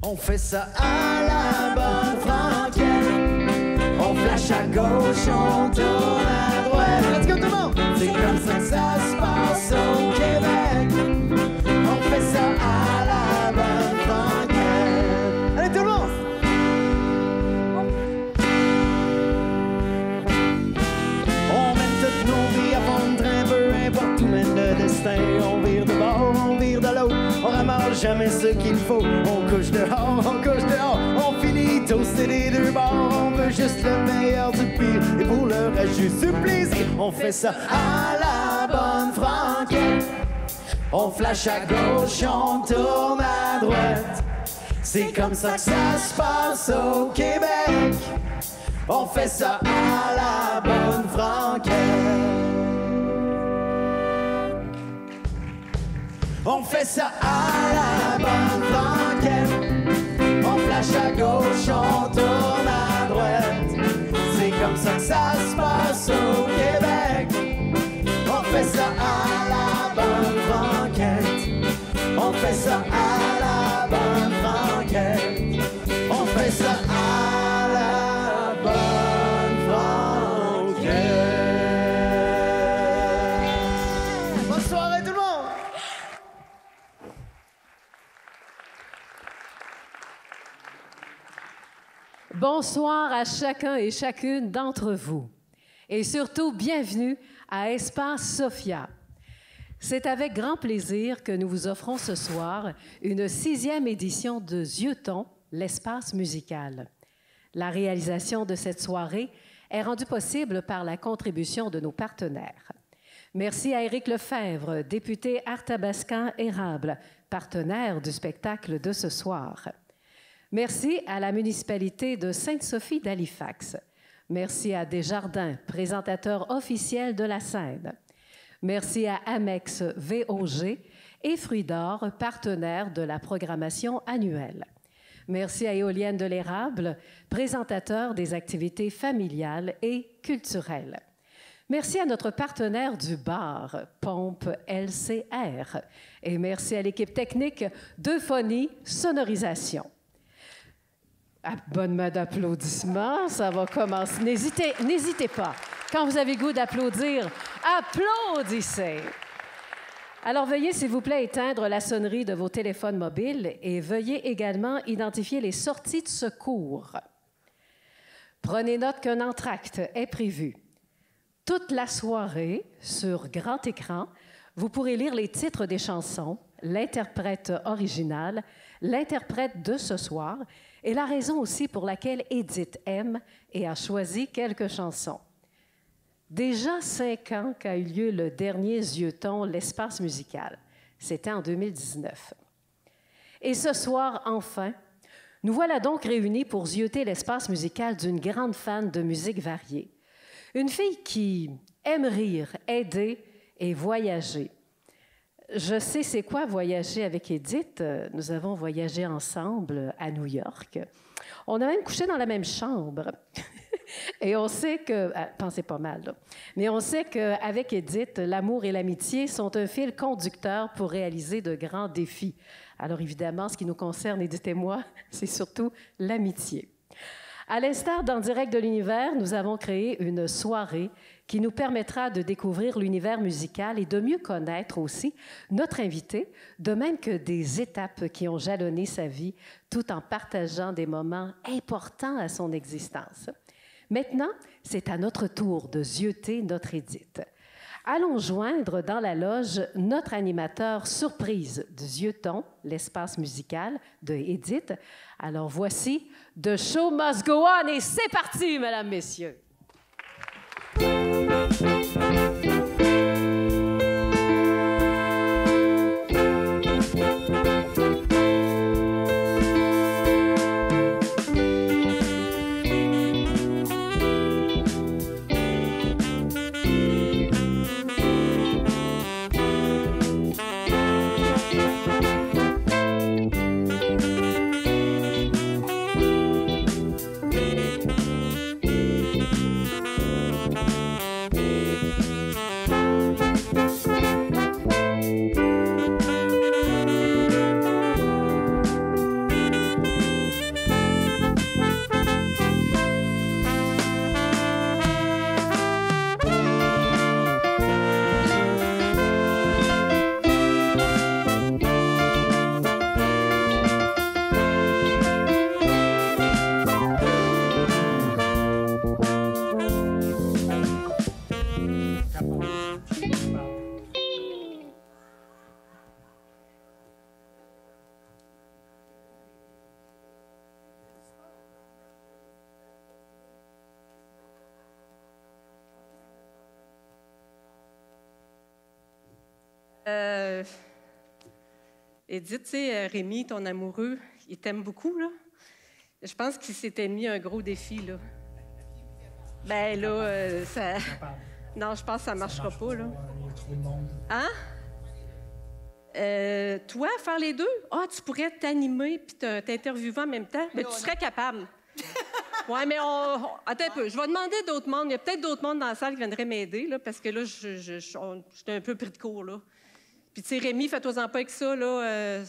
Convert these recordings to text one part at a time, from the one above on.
On fait ça à la bonne franquette. On flash à gauche, on tourne à droite. Let's go tout le monde! C'est comme ça que ça se passe au Québec. On fait ça à la bonne franquette. Allez tout le monde! On mène toutes nos vies à fond de train, peu importe où mène le destin. On vire de bord, on vire de l'autre. On ramasse jamais ce qu'il faut. On couche dehors, on finit toasté des deux bords. On veut juste le meilleur du pire. Et pour le reste, juste du plaisir. On fait ça à la bonne franquette. On flash à gauche, on tourne à droite. C'est comme ça que ça se passe au Québec. On fait ça à la bonne franquette. On fait ça à la bonne franquette. On flash à gauche, on tourne à droite. C'est comme ça que ça se passe au Québec. On fait ça à la bonne franquette. On fait ça à la bonne franquette. On fait ça à la bonne franquette. Bonne soirée tout le monde! Bonsoir à chacun et chacune d'entre vous. Et surtout, bienvenue à Espace Sophia. C'est avec grand plaisir que nous vous offrons ce soir une 6e édition de Zioton, l'espace musical. La réalisation de cette soirée est rendue possible par la contribution de nos partenaires. Merci à Éric Lefebvre, député Arthabascan-Érable, partenaire du spectacle de ce soir. Merci à la municipalité de Sainte-Sophie d'Halifax. Merci à Desjardins, présentateur officiel de la scène. Merci à Amex VOG et Fruits d'Or, partenaire de la programmation annuelle. Merci à Éolienne de l'Érable, présentateur des activités familiales et culturelles. Merci à notre partenaire du bar, Pompe LCR. Et merci à l'équipe technique d'Euphonie Sonorisation. Bonne main d'applaudissements, ça va commencer. N'hésitez pas. Quand vous avez goût d'applaudir, applaudissez. Alors, veuillez, s'il vous plaît, éteindre la sonnerie de vos téléphones mobiles et veuillez également identifier les sorties de secours. Prenez note qu'un entracte est prévu. Toute la soirée, sur grand écran, vous pourrez lire les titres des chansons, l'interprète original, l'interprète de ce soir et la raison aussi pour laquelle Édith aime et a choisi quelques chansons. Déjà 5 ans qu'a eu lieu le dernier Zioton, l'espace musical. C'était en 2019. Et ce soir, enfin, nous voilà donc réunis pour zioter l'espace musical d'une grande fan de musique variée. Une fille qui aime rire, aider et voyager. Je sais c'est quoi voyager avec Édith. Nous avons voyagé ensemble à New York. On a même couché dans la même chambre. Et on sait que... pensez pas mal, là. Mais on sait qu'avec Édith, l'amour et l'amitié sont un fil conducteur pour réaliser de grands défis. Alors évidemment, ce qui nous concerne, Édith et moi, c'est surtout l'amitié. À l'instar d'En direct de l'univers, nous avons créé une soirée qui nous permettra de découvrir l'univers musical et de mieux connaître aussi notre invité, de même que des étapes qui ont jalonné sa vie, tout en partageant des moments importants à son existence. Maintenant, c'est à notre tour de zioter notre Édith. Allons joindre dans la loge notre animateur surprise du Zioton, l'espace musical de Édith. Alors voici The Show Must Go On et c'est parti, mesdames, messieurs. Edith, tu sais, Rémi, ton amoureux, il t'aime beaucoup, là. Je pense qu'il s'était mis un gros défi, là. Ben là, ça... Non, je pense que ça ne marchera pas, là. Hein? Toi, faire les deux? Ah, tu pourrais t'animer puis t'interviewer en même temps? Mais tu serais capable. Oui, mais attends un peu. Je vais demander d'autres mondes. Il y a peut-être d'autres mondes dans la salle qui viendraient m'aider, là, parce que là, j'étais un peu pris de court, là. Puis, tu sais, Rémi, fais-toi-en pas avec ça, là.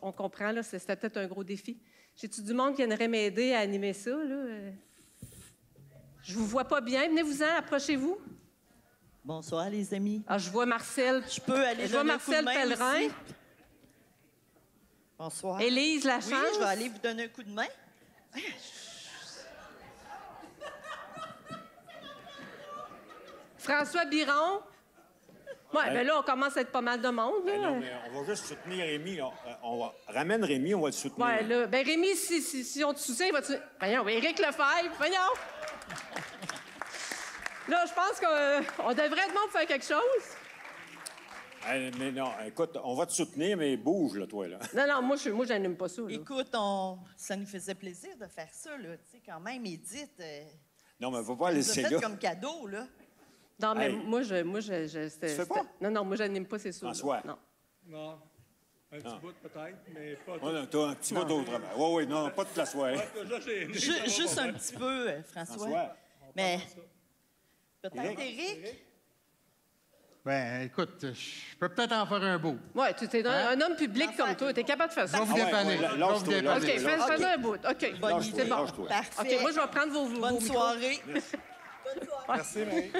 On comprend, là. C'était peut-être un gros défi. J'ai-tu du monde qui viendrait m'aider à animer ça, là? Je vous vois pas bien. Venez-vous-en, approchez-vous. Bonsoir, les amis. Ah, je vois Marcel. Je peux aller donner un coup de main Pellerin. aussi? Bonsoir. Élise Lachance. Oui, je vais aller vous donner un coup de main. François Biron. Oui, bien là, on commence à être pas mal de monde. Là. Non, mais on va juste soutenir Rémi. Ramène Rémi, on va le soutenir. Oui, là. Bien, Rémi, si on te soutient, il va te... Voyons, Éric Lefebvre, voyons. Là, je pense qu'on devrait être bon pour faire quelque chose. Mais non, écoute, on va te soutenir, mais bouge, là, toi, là. Non, moi, j'anime pas ça, là. Écoute, ça nous faisait plaisir de faire ça, là. Tu sais, quand même, Edith... non, mais faut pas laisser là. Ça comme cadeau, là. Non, mais hey. moi, je Tu fais pas? Non, moi, j'anime pas, c'est ça. François? Non. Non. Un petit bout, peut-être, mais pas tout. Oh, non, t'as un petit bout d'autrement. Oui, non, pas de la soirée. Juste un petit peu, François. Mais peut-être Éric? Ben, écoute, je peux peut-être en faire un beau. Oui, tu es un homme public comme toi. Tu es capable de faire ça. Je vais vous dépanner. lâche-toi, OK, fais un bout. OK, Bonne c'est idée. bon. Parfait. OK, moi, je vais prendre vos Bonne micros. soirée. Merci, Marie.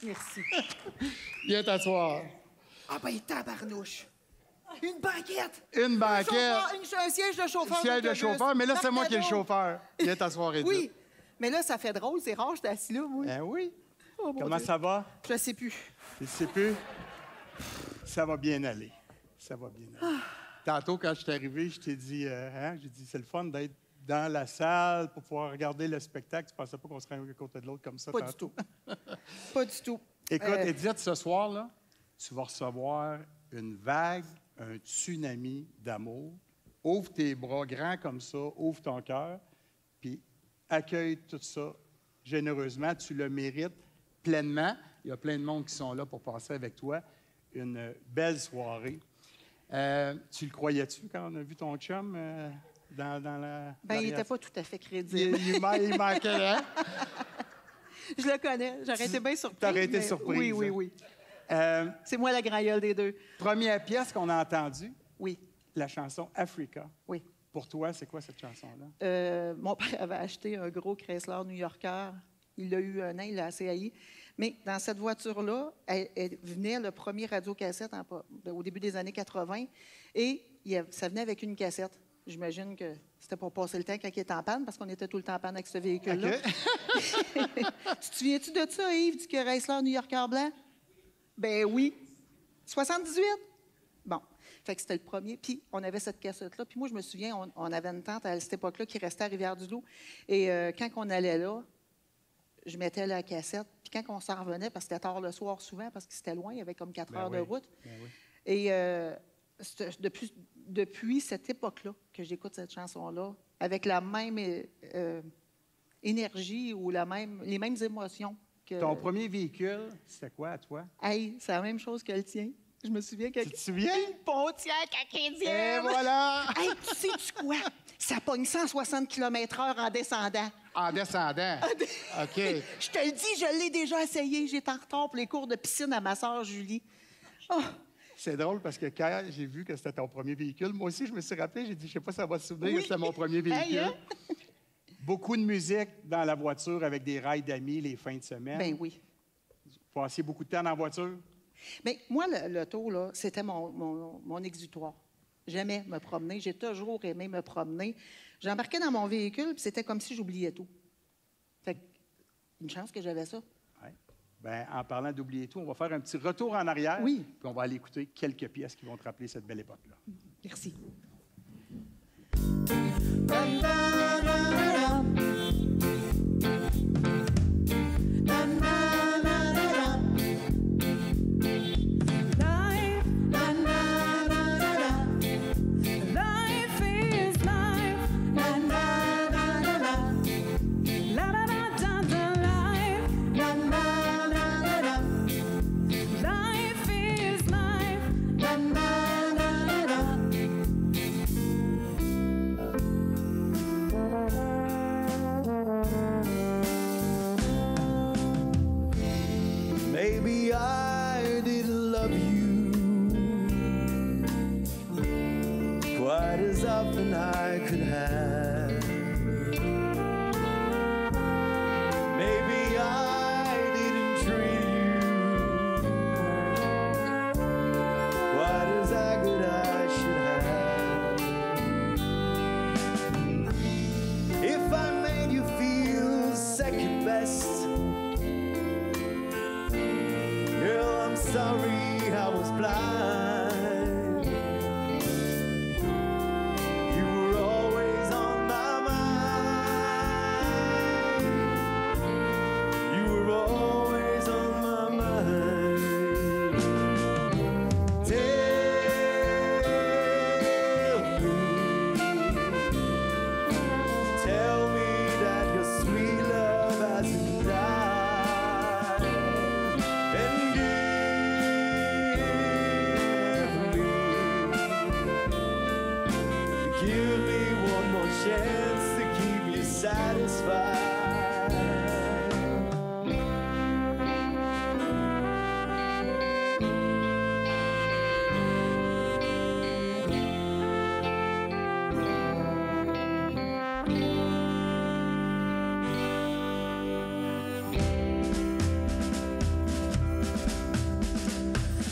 Merci. Viens t'asseoir. Ah ben, tabarnouche! Une banquette! Une banquette. Un siège de chauffeur. Siège de d'autobus. chauffeur, mais là, c'est moi qui ai le Marc Cadeau. chauffeur. Viens t'asseoir, Edith. Oui, mais là, ça fait drôle, c'est rare, j'étais assis là, moi. Ben oui. Oh, mon Comment Dieu. ça va? Je sais plus. Je sais plus. Ça va bien aller. Ça va bien aller. Tantôt, quand je suis arrivé, je t'ai dit, j'ai dit, c'est le fun d'être dans la salle pour pouvoir regarder le spectacle. Tu pensais pas qu'on serait un à côté de l'autre comme ça Pas du tantôt? Pas du tout. Écoute, Edith, ce soir-là, tu vas recevoir une vague, un tsunami d'amour. Ouvre tes bras grands comme ça, ouvre ton cœur, puis accueille tout ça généreusement. Tu le mérites pleinement. Il y a plein de monde qui sont là pour passer avec toi une belle soirée. Tu le croyais-tu quand on a vu ton chum dans la... Ben, il n'était pas tout à fait crédible. Il manquait, hein? Je le connais. J'aurais été bien surprise. T'aurais été mais- surprise, Oui, hein? oui, oui. C'est moi la grailleule des deux. Première pièce qu'on a entendue, Oui, la chanson Africa. oui. Pour toi, c'est quoi cette chanson-là? Mon père avait acheté un gros Chrysler New-Yorker. Il l'a eu un an, il l'a assez haï. Mais dans cette voiture-là, elle venait le premier radiocassette au début des années 80. Et ça venait avec une cassette. J'imagine que c'était pour passer le temps quand il était en panne, parce qu'on était tout le temps en panne avec ce véhicule-là. OK. Tu te souviens-tu de ça, Yves, du Chrysler New-Yorker blanc? Ben oui. 78? Bon. Fait que c'était le premier. Puis on avait cette cassette-là. Puis moi, je me souviens, on avait une tante à cette époque-là qui restait à Rivière-du-Loup. Et quand on allait là, je mettais la cassette. Puis quand on s'en revenait, parce que c'était tard le soir souvent, parce que c'était loin, il y avait comme 4 heures de route. Ben oui. Et depuis cette époque-là que j'écoute cette chanson-là, avec la même énergie ou les mêmes émotions. Ton premier véhicule, c'était quoi à toi? Hey, c'est la même chose que le tien. Je me souviens que... Tu te souviens? Une Pontiac acadienne! Et voilà! Hey, tu sais-tu quoi? Ça pogne 160 km/h en descendant. En descendant. OK. Je te le dis, je l'ai déjà essayé. J'étais en retard pour les cours de piscine à ma sœur Julie. Oh, C'est drôle parce que quand j'ai vu que c'était ton premier véhicule, moi aussi, je me suis rappelé, j'ai dit, je sais pas si ça va se souvenir Oui. que c'était mon premier véhicule. Hey, hein? Beaucoup de musique dans la voiture avec des rides d'amis les fins de semaine. ben oui. Vous passiez beaucoup de temps dans la voiture? Bien, moi, l'auto, là, c'était mon exutoire. J'aimais me promener. J'ai toujours aimé me promener. J'embarquais dans mon véhicule, puis c'était comme si j'oubliais tout. Fait que, une chance que j'avais ça. Ouais. Ben, en parlant d'oublier tout, on va faire un petit retour en arrière. Oui. Puis on va aller écouter quelques pièces qui vont te rappeler cette belle époque-là. Merci. Maybe I didn't love you quite as often I could have. Maybe I didn't treat you quite as good I should have. If I made you feel second best, girl, I'm sorry I was blind. You were always on my mind. You were always on my mind. Tell me that your sweet love hasn't died. And give me one more chance to keep you satisfied.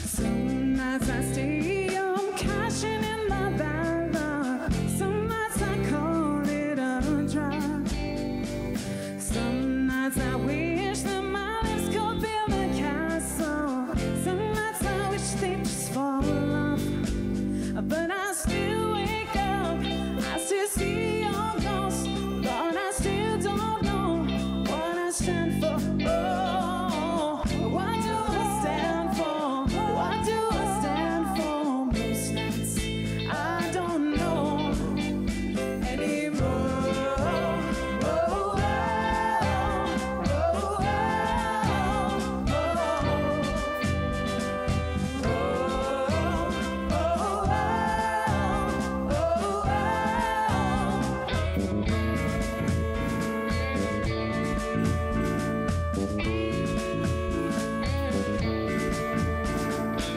Some nights I stay up, cashing in my bad luck. Some nights I call it a drive. Some nights I wish that my lips could build a castle. Some nights I wish they'd just fall off. But I still wake up, I still see your ghost. But I still don't know what I stand for. Oh, what do I stand for? What do I stand for? Most nights I don't know anymore. Oh, oh, oh,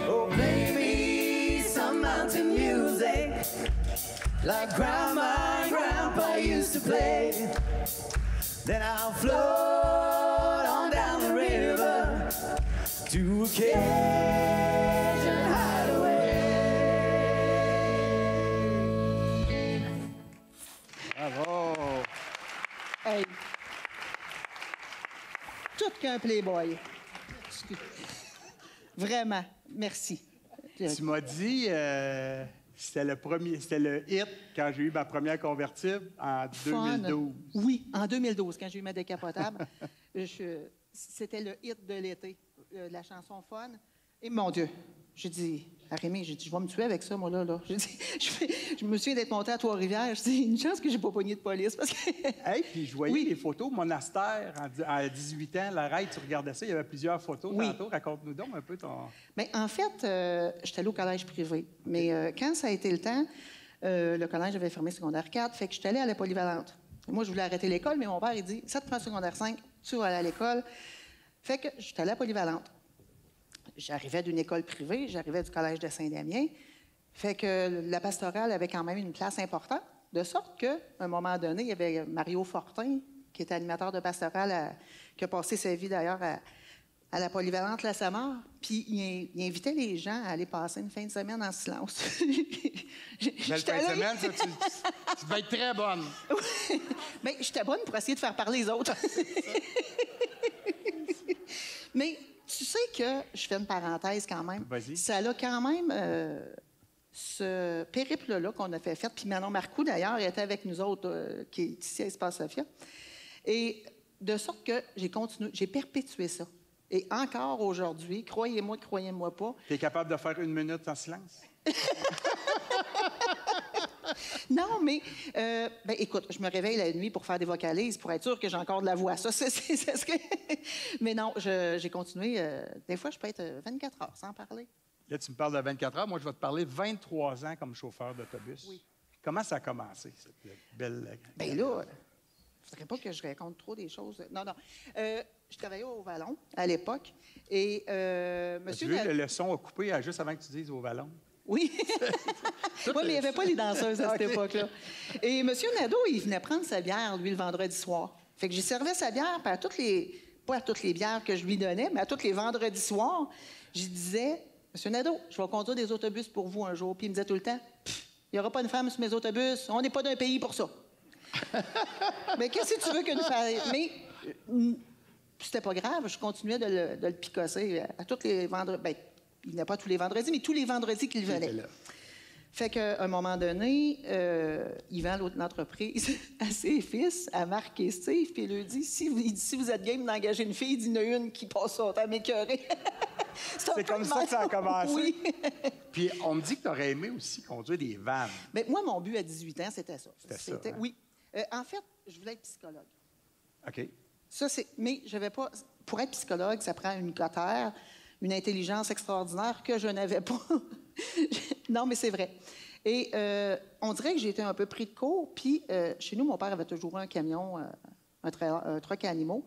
Oh, baby, some mountain music like grandma and grandpa used to play. Then I'll float on down the river to a Cajun hideaway. Bravo! Hey. Tout qu'un playboy. Vraiment, merci. Tu m'as dit, c'était le hit quand j'ai eu ma première convertible en Fun. 2012. Oui, en 2012, quand j'ai eu ma décapotable. C'était le hit de l'été, la chanson Fun. Et mon Dieu, j'ai dit, à Rémi, j'ai dit, je vais me tuer avec ça, moi, là. J'ai dit, je me souviens d'être montée à Trois-Rivières. J'ai dit, une chance que j'ai pas pogné de police, parce que... Hey, puis je voyais les photos, monastère, à 18 ans, l'arrêt, tu regardais ça, il y avait plusieurs photos. Oui. Tantôt, raconte-nous donc un peu ton... Bien, en fait, j'étais allée au collège privé. Mais quand ça a été le temps, le collège avait fermé secondaire 4, fait que j'étais allée à la polyvalente. Moi, je voulais arrêter l'école, mais mon père, il dit, ça te prend secondaire 5, tu vas aller à l'école. Fait que j'étais allée à la polyvalente. J'arrivais d'une école privée, j'arrivais du collège de Saint-Damien. Fait que la pastorale avait quand même une place importante, de sorte qu'à un moment donné, il y avait Mario Fortin, qui était animateur de pastorale, qui a passé sa vie d'ailleurs à la polyvalente La Samar. Puis il invitait les gens à aller passer une fin de semaine en silence. Belle fin de semaine, ça, tu vas être très bonne. Bien, j'étais bonne pour essayer de faire parler les autres. Mais tu sais que, je fais une parenthèse quand même, Vas-y. ça a quand même ce périple-là qu'on a fait. Puis Manon Marcoux, d'ailleurs, elle était avec nous autres, qui est ici à Espace Sophia. Et de sorte que j'ai continué, j'ai perpétué ça. Et encore aujourd'hui, croyez-moi pas. Tu es capable de faire 1 minute en silence? Non, mais ben, écoute, je me réveille la nuit pour faire des vocalises, pour être sûr que j'ai encore de la voix. Ça, c'est ce que... Mais non, j'ai continué. Des fois, je peux être 24 heures sans parler. Là, tu me parles de 24 heures. Moi, je vais te parler 23 ans comme chauffeur d'autobus. Oui. Comment ça a commencé, cette belle... Bien là, je ne voudrais pas que je raconte trop des choses. Non. Je travaillais au Vallon à l'époque. Et Tu veux, le son a coupé juste avant que tu dises au Vallon? Oui. Oui, mais il n'y avait pas les danseuses à cette époque-là. Et M. Nadeau, il venait prendre sa bière, lui, le vendredi soir. Fait que j'y servais sa bière, puis pas à toutes les bières que je lui donnais, mais à tous les vendredis soirs, je disais, M. Nadeau, je vais conduire des autobus pour vous un jour. Puis il me disait tout le temps, il n'y aura pas une femme sur mes autobus, on n'est pas d'un pays pour ça. Mais qu'est-ce que tu veux que nous fassions? Mais c'était pas grave, je continuais de le picosser à tous les vendredis. Bien, il venait pas tous les vendredis, mais tous les vendredis qu'il venait. Fait qu'à un moment donné, il vend l'entreprise à ses fils, à Marc et Steve, puis il leur dit, si vous êtes game d'engager une fille, il y en a une qui passe son temps à m'écœurer. C'est comme ça que ça a commencé? Oui. Puis on me dit que tu aurais aimé aussi conduire des vannes. Mais moi, mon but à 18 ans, c'était ça. C'était ça, hein? Oui. En fait, je voulais être psychologue. OK. Ça, mais je n'avais pas... Pour être psychologue, ça prend une cotère, une intelligence extraordinaire que je n'avais pas. Non, mais c'est vrai. Et on dirait que j'ai été un peu pris de court. Puis chez nous, mon père avait toujours un camion, un truck à animaux.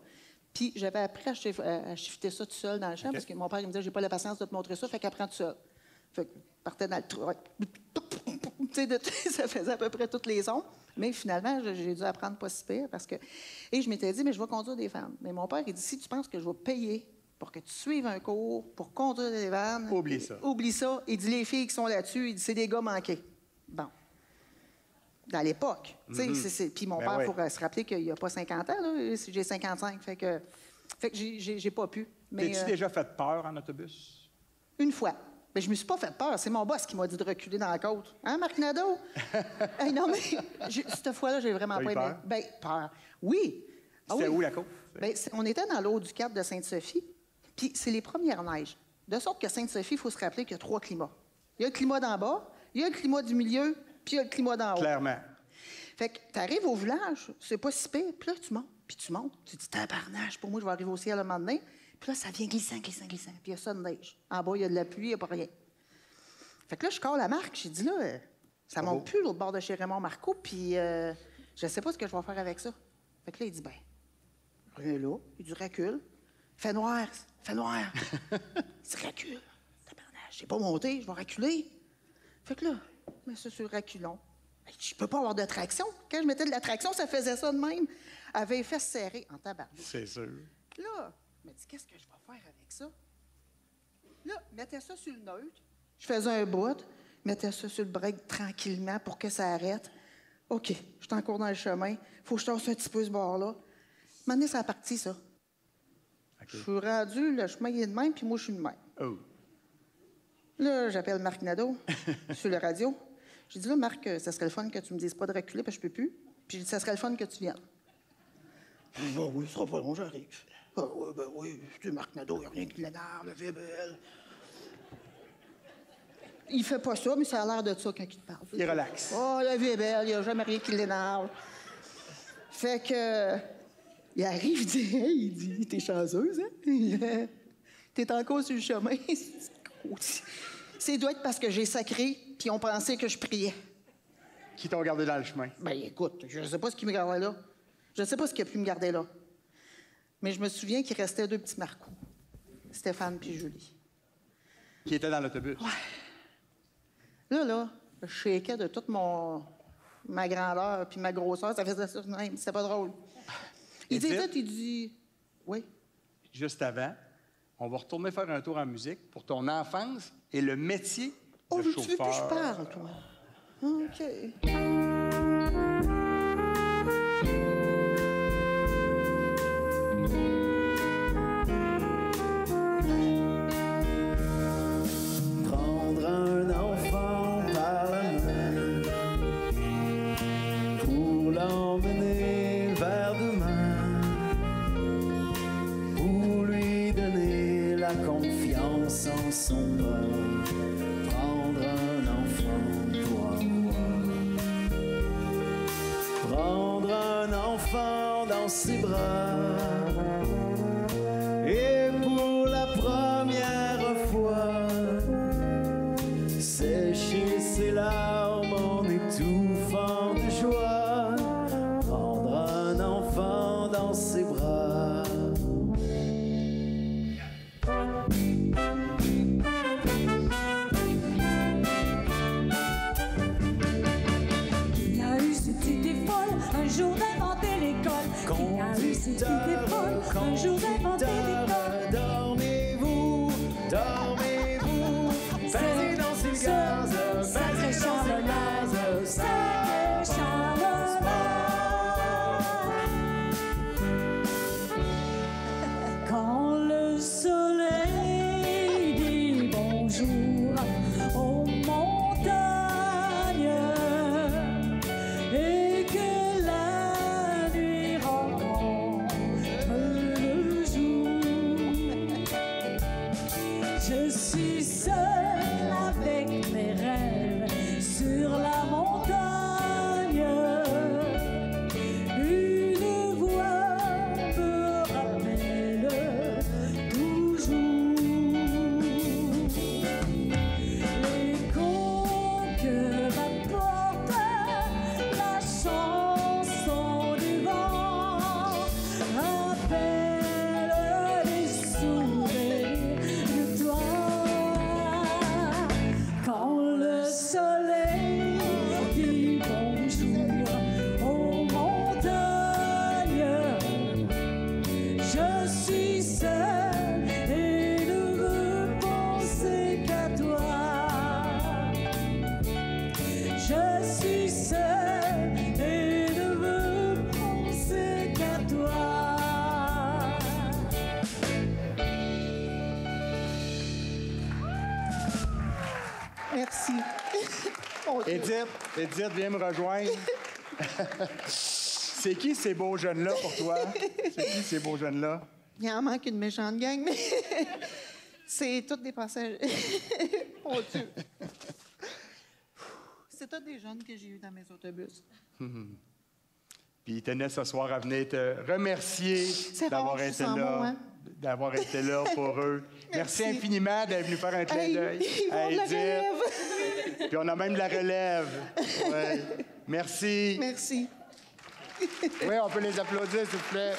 Puis j'avais appris à shifter ça tout seul dans le champ, parce que mon père il me disait, j'ai pas la patience de te montrer ça, fait qu'apprends tout seul. Fait que je partais dans le truck. Ça faisait à peu près toutes les ondes. Mais finalement, j'ai dû apprendre pas si pire, parce que... Et je m'étais dit, mais je vais conduire des vannes. Mais mon père, il dit, si tu penses que je vais payer pour que tu suives un cours, pour conduire des vannes... Oublie ça. Oublie ça. Il dit, les filles qui sont là-dessus, il dit, c'est des gars manqués. Bon. Dans l'époque. Puis mon père, il faut se rappeler qu'il n'y a pas 50 ans, là, j'ai 55. Fait que j'ai pas pu. Mais T'as-tu déjà fait peur en autobus? une fois. Mais je me suis pas fait peur. C'est mon boss qui m'a dit de reculer dans la côte. Hein, Marc Nadeau? Hey, non, mais cette fois-là, j'ai vraiment T'as pas eu aimé. peur? Ben, peur. Oui. Ah C'était oui. où la côte? Ben, on était dans l'eau du Cap de Sainte-Sophie. Puis c'est les premières neiges. De sorte que Sainte-Sophie, il faut se rappeler qu'il y a 3 climats. Il y a le climat d'en bas, il y a le climat du milieu, puis il y a le climat d'en haut. Clairement. Fait que tu arrives au village, c'est pas si pire, puis là, tu montes, puis tu montes. Tu te dis, tabarnage, pour moi, je vais arriver au ciel à un moment donné. Puis là, ça vient glissant. Puis il y a ça de neige. En bas, il y a de la pluie, il n'y a pas rien. Fait que là, je colle la marque. J'ai dit, là, ça monte plus, l'autre bord de chez Raymond Marcoux, puis je sais pas ce que je vais faire avec ça. Fait que là, il dit, ben, rien là. Il dit, recule. Fait noir. Il dit, recule. Tabarnage, j'ai pas monté, je vais reculer. Fait que là, je mets ça sur le reculon. Je peux pas avoir de traction. Quand je mettais de la traction, ça faisait ça de même. Elle avait les fesses serrées en tabarnak. C'est sûr. Là, je me dis, qu'est-ce que je vais faire avec ça? Là, mettais ça sur le neutre. Je faisais un bout, mettais ça sur le break tranquillement pour que ça arrête. OK, je suis encore dans le chemin. Faut que je tasse un petit peu ce bord-là. Maintenant, ça a parti, ça. OK. Je suis rendu, le chemin il est de même, puis moi, je suis de même. Oh. Là, j'appelle Marc Nadeau sur le radio. J'ai dit, là, Marc, ça serait le fun que tu me dises pas de reculer, parce que je peux plus. Puis j'ai dit, ça serait le fun que tu viennes. Oui, ce sera pas long, j'arrive. Ah, ouais, ben oui, c'est Marc Nadeau, il n'y a rien qui l'énerve, la vie est belle. Il fait pas ça, mais ça a l'air de ça quand il te parle. Il relaxe. Oh, la vie est belle, il n'y a jamais rien qui l'énerve. Fait que... Il arrive, il dit, hey, il dit, t'es chanceuse, hein? T'es encore sur le chemin. C'est doit être parce que j'ai sacré, puis on pensait que je priais. Qui t'ont gardé dans le chemin? Ben écoute, je ne sais pas ce qui me gardait là. Je ne sais pas ce qui a pu me garder là. Mais je me souviens qu'il restait 2 petits Marcos, Stéphane puis Julie. Qui étaient dans l'autobus? Ouais. Là, je shakeais de toute ma grandeur puis ma grosseur. Ça faisait ça de même. C'était pas drôle. Il dit, il dit... Oui? Juste avant, on va retourner faire un tour en musique pour ton enfance et le métier de chauffeur. Tu veux que je parle, toi? OK. Prendre un enfant par la main pour l'emmener vers demain, pour lui donner la confiance en son bord. Prendre un enfant pour avoir. Prendre un enfant dans ses bras. Et pour la première fois, sécher ses larmes en étouffant de joie. Prendre un enfant dans ses bras. Il a eu cette idée folle un jour d'inventer l'école. Il a eu cette idée folle un jour d'inventer l'école. Dormez-vous, dormez-vous, passez dans ce gaz, Sacré Charlemagne, sacré Charlemagne. Quand le soleil dit bonjour aux montagnes et que la nuit rencontre le jour, je suis seule avec mes rêves sur la montagne. Une voix me rappelle toujours l'écho que m'apporte la chanson du vent, rappelle les souvenirs de toi. Quand le soleil dit bonjour aux montagnes, je suis seule et ne veux penser qu'à toi. Je suis seule et ne veux penser qu'à toi. Merci. Mon Dieu. Edith, viens me rejoindre. C'est qui ces beaux jeunes-là pour toi? C'est qui ces beaux jeunes-là? Il en manque une méchante gang, mais c'est tous des passagers. Mon Dieu. C'est tous des jeunes que j'ai eus dans mes autobus. Puis ils tenaient ce soir à venir te remercier C'est d'avoir rare, je été suis sans là. mots, hein? D'avoir été là pour eux. Merci infiniment d'être venu faire un clin Hey, d'œil. ils vont à de la Edith. relève. Puis on a même de la relève. Ouais. Merci. Merci. Oui, on peut les applaudir, s'il vous plaît.